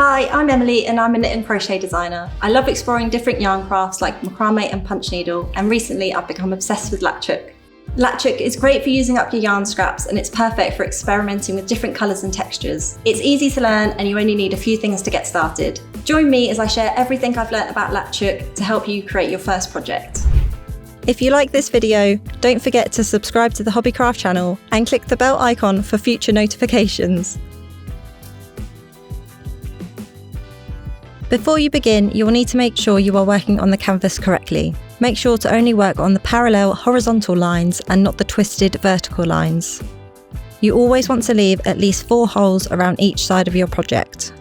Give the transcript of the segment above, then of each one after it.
Hi, I'm Emily and I'm a knit and crochet designer. I love exploring different yarn crafts like macrame and punch needle, and recently I've become obsessed with Latch Hook. Latch Hook is great for using up your yarn scraps, and it's perfect for experimenting with different colours and textures. It's easy to learn and you only need a few things to get started. Join me as I share everything I've learnt about Latch Hook to help you create your first project. If you like this video, don't forget to subscribe to the Hobbycraft channel and click the bell icon for future notifications. Before you begin, you will need to make sure you are working on the canvas correctly. Make sure to only work on the parallel horizontal lines and not the twisted vertical lines. You always want to leave at least 4 holes around each side of your project.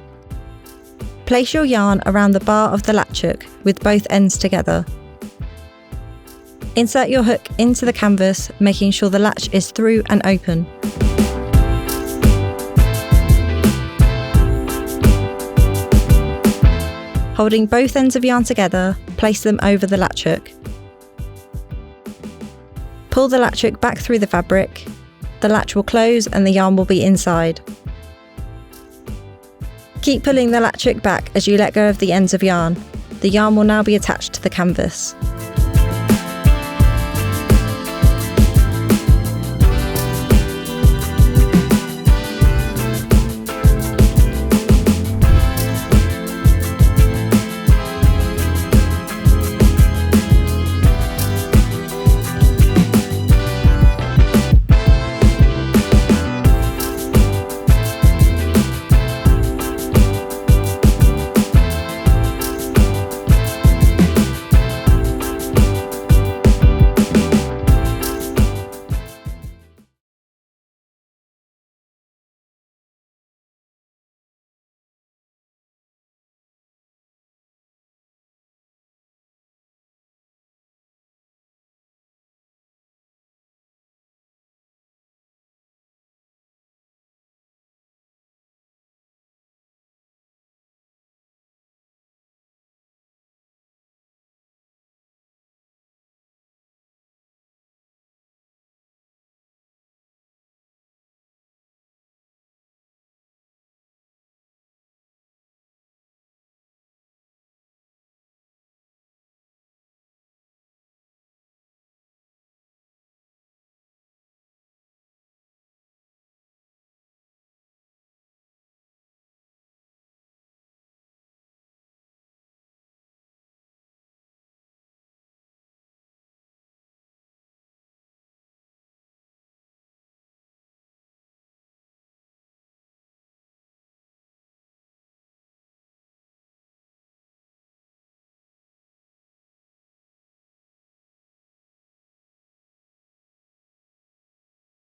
Place your yarn around the bar of the latch hook with both ends together. Insert your hook into the canvas, making sure the latch is through and open. Holding both ends of yarn together, place them over the latch hook. Pull the latch hook back through the fabric. The latch will close and the yarn will be inside. Keep pulling the latch hook back as you let go of the ends of yarn. The yarn will now be attached to the canvas.